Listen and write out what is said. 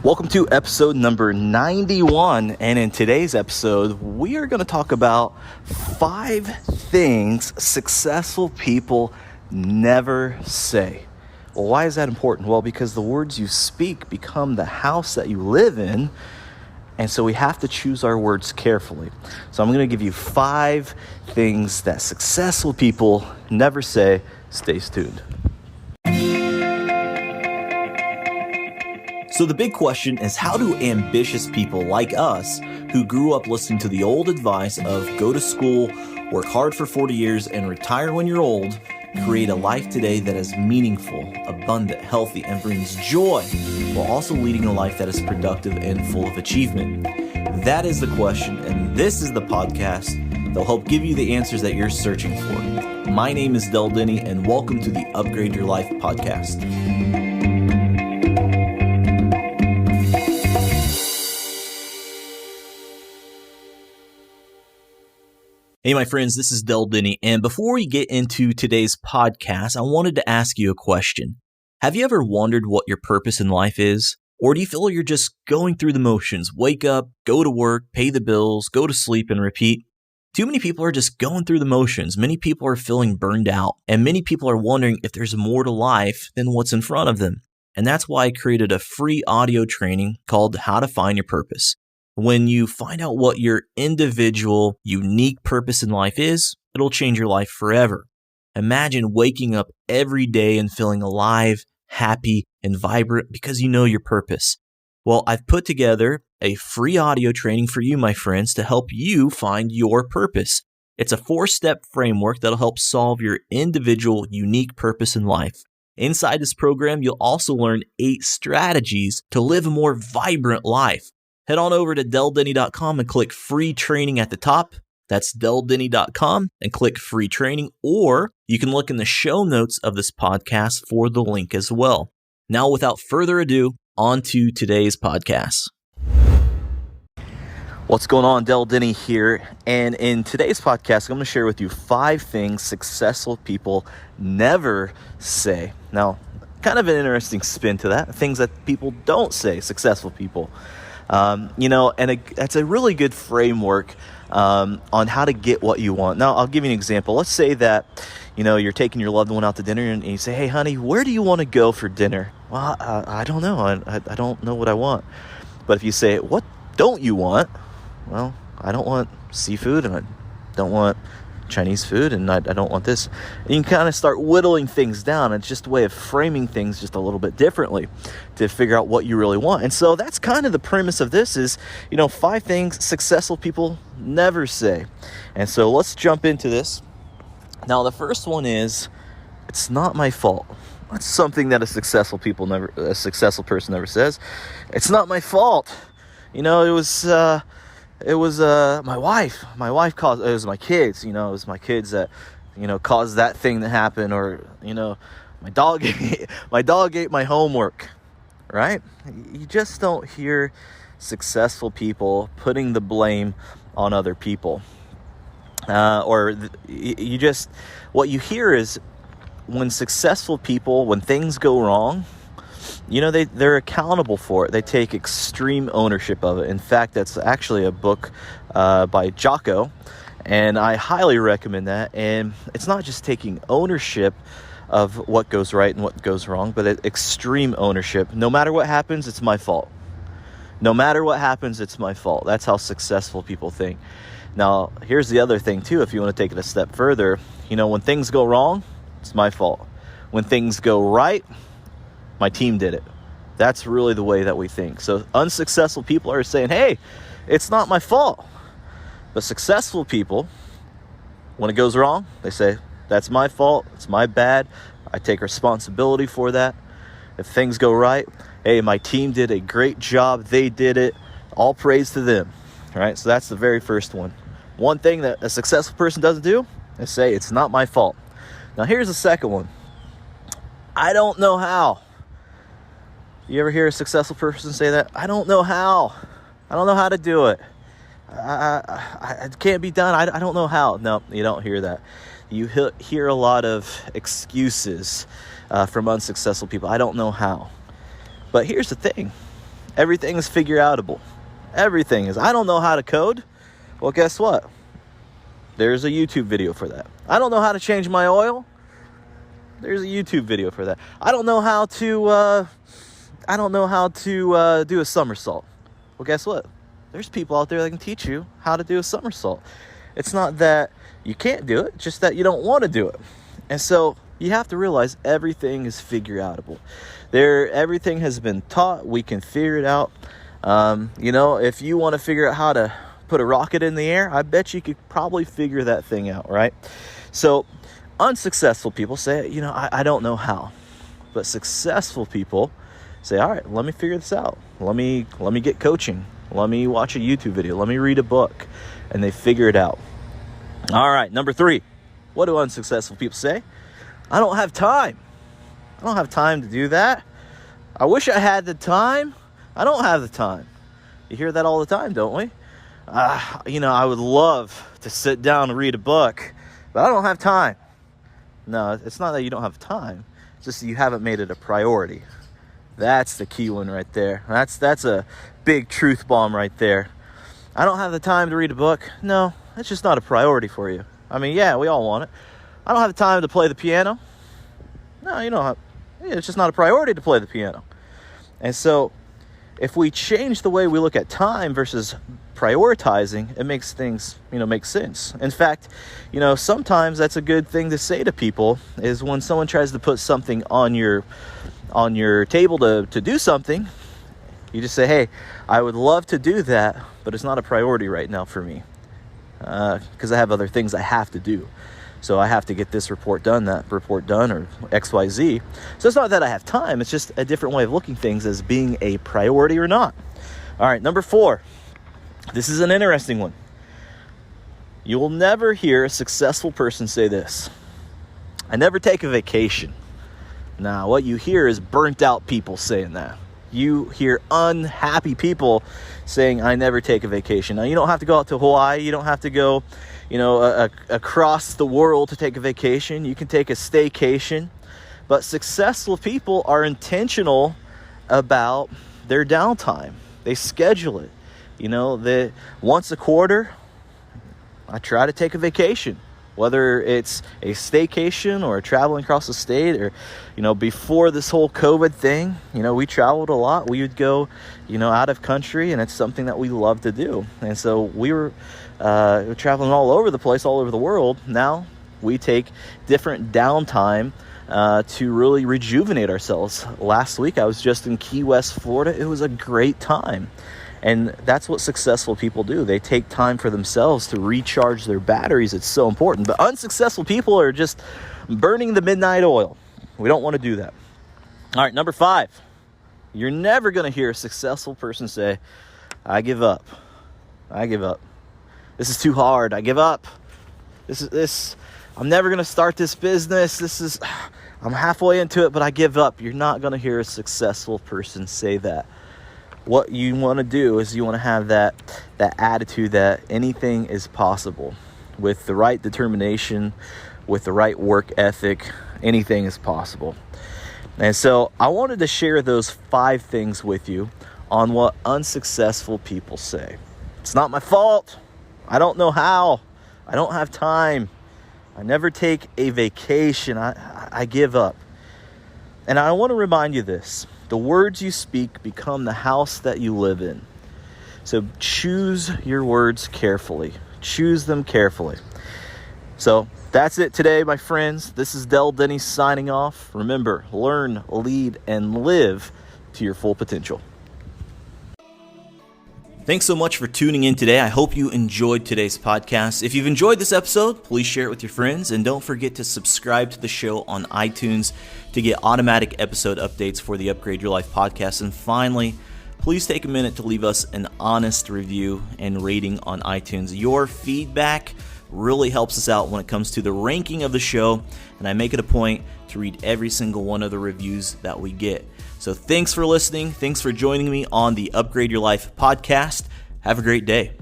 Welcome to episode number 91, and in today's episode, we are going to talk about 5 things successful people never say. Well, why is that important? Well, because the words you speak become the house that you live in, and so we have to choose our words carefully. So I'm going to give you 5 things that successful people never say. Stay tuned. So the big question is, how do ambitious people like us, who grew up listening to the old advice of go to school, work hard for 40 years, and retire when you're old, create a life today that is meaningful, abundant, healthy, and brings joy, while also leading a life that is productive and full of achievement? That is the question, and this is the podcast that will help give you the answers that you're searching for. My name is Del Denny, and welcome to the Upgrade Your Life podcast. Hey, my friends, this is Del Denny, and before we get into today's podcast, I wanted to ask you a question. Have you ever wondered what your purpose in life is? Or do you feel you're just going through the motions? Wake up, go to work, pay the bills, go to sleep, and repeat? Too many people are just going through the motions. Many people are feeling burned out, and many people are wondering if there's more to life than what's in front of them. And that's why I created a free audio training called How to Find Your Purpose. When you find out what your individual, unique purpose in life is, it'll change your life forever. Imagine waking up every day and feeling alive, happy, and vibrant because you know your purpose. Well, I've put together a free audio training for you, my friends, to help you find your purpose. It's a 4-step framework that'll help solve your individual, unique purpose in life. Inside this program, you'll also learn 8 strategies to live a more vibrant life. Head on over to deldenny.com and click free training at the top. That's deldenny.com and click free training, or you can look in the show notes of this podcast for the link as well. Now, without further ado, on to today's podcast. What's going on? Del Denny here. And in today's podcast, I'm going to share with you 5 things successful people never say. Now, kind of an interesting spin to that. Things that people don't say, successful people. That's a really good framework on how to get what you want. Now, I'll give you an example. Let's say that, you're taking your loved one out to dinner and you say, hey, honey, where do you want to go for dinner? Well, I don't know. I don't know what I want. But if you say, what don't you want? Well, I don't want seafood and I don't want Chinese food and I don't want this. And you can kind of start whittling things down. It's just a way of framing things just a little bit differently to figure out what you really want. And so that's kind of the premise of this is, 5 things successful people never say. And so let's jump into this. Now, the first one is, it's not my fault. That's something that a successful person never says. It's not my fault. It was my wife. My wife caused it. It was my kids. It was my kids that caused that thing to happen. Or my dog ate my homework. Right? You just don't hear successful people putting the blame on other people. What you hear is when successful people, when things go wrong, they're accountable for it. They take extreme ownership of it. In fact, that's actually a book by Jocko, and I highly recommend that. And it's not just taking ownership of what goes right and what goes wrong, but extreme ownership. No matter what happens, it's my fault. No matter what happens, it's my fault. That's how successful people think. Now, here's the other thing, too, if you want to take it a step further. When things go wrong, it's my fault. When things go right, my team did it. That's really the way that we think. So unsuccessful people are saying, hey, it's not my fault. But successful people, when it goes wrong, they say, that's my fault. It's my bad. I take responsibility for that. If things go right, hey, my team did a great job. They did it. All praise to them. All right. So that's the very first one. One thing that a successful person doesn't do is say, it's not my fault. Now, here's the second one. I don't know how. You ever hear a successful person say that? I don't know how. I don't know how to do it. It can't be done. I don't know how. No, you don't hear that. You hear a lot of excuses from unsuccessful people. I don't know how. But here's the thing. Everything is figure outable. Everything is. I don't know how to code. Well, guess what? There's a YouTube video for that. I don't know how to change my oil. There's a YouTube video for that. I don't know how to do a somersault. Well, guess what? There's people out there that can teach you how to do a somersault. It's not that you can't do it, it's just that you don't want to do it. And so you have to realize everything is figure outable. Everything has been taught. We can figure it out. If you want to figure out how to put a rocket in the air, I bet you could probably figure that thing out, right? So unsuccessful people say, I don't know how. But successful people say, all right, let me figure this out. Let me get coaching. Let me watch a YouTube video. Let me read a book. And they figure it out. All right, number 3. What do unsuccessful people say? I don't have time. I don't have time to do that. I wish I had the time. I don't have the time. You hear that all the time, don't we? I would love to sit down and read a book, but I don't have time. No, it's not that you don't have time. It's just that you haven't made it a priority. That's the key one right there. That's a big truth bomb right there. I don't have the time to read a book. No, it's just not a priority for you. I mean, yeah, we all want it. I don't have the time to play the piano. No, you don't have. It's just not a priority to play the piano. And so if we change the way we look at time versus prioritizing, it makes things, make sense. In fact, sometimes that's a good thing to say to people is when someone tries to put something on your table to do something, you just say, hey, I would love to do that, but it's not a priority right now for me because I have other things I have to do. So I have to get this report done, that report done, or XYZ. So it's not that I have time. It's just a different way of looking things as being a priority or not. All right, number 4. This is an interesting one. You will never hear a successful person say this. I never take a vacation. Now, what you hear is burnt out people saying that. You hear unhappy people saying, I never take a vacation. Now, you don't have to go out to Hawaii. You don't have to go, across the world to take a vacation. You can take a staycation. But successful people are intentional about their downtime. They schedule it. Once a quarter, I try to take a vacation. Whether it's a staycation or traveling across the state or, before this whole COVID thing, we traveled a lot. We would go, out of country, and it's something that we love to do. And so we were traveling all over the place, all over the world. Now we take different downtime to really rejuvenate ourselves. Last week, I was just in Key West, Florida. It was a great time. And that's what successful people do. They take time for themselves to recharge their batteries. It's so important. But unsuccessful people are just burning the midnight oil. We don't want to do that. All right, number 5. You're never going to hear a successful person say, I give up. I give up. This is too hard. I give up. I'm never going to start this business. I'm halfway into it, but I give up. You're not going to hear a successful person say that. What you want to do is you want to have that attitude that anything is possible. With the right determination, with the right work ethic, anything is possible. And so I wanted to share those 5 things with you on what unsuccessful people say. It's not my fault. I don't know how. I don't have time. I never take a vacation. I give up. And I want to remind you this. The words you speak become the house that you live in. So choose your words carefully. Choose them carefully. So that's it today, my friends. This is Del Denny signing off. Remember, learn, lead, and live to your full potential. Thanks so much for tuning in today. I hope you enjoyed today's podcast. If you've enjoyed this episode, please share it with your friends, and don't forget to subscribe to the show on iTunes to get automatic episode updates for the Upgrade Your Life podcast. And finally, please take a minute to leave us an honest review and rating on iTunes. Your feedback really helps us out when it comes to the ranking of the show, and I make it a point to read every single one of the reviews that we get. So thanks for listening. Thanks for joining me on the Upgrade Your Life podcast. Have a great day.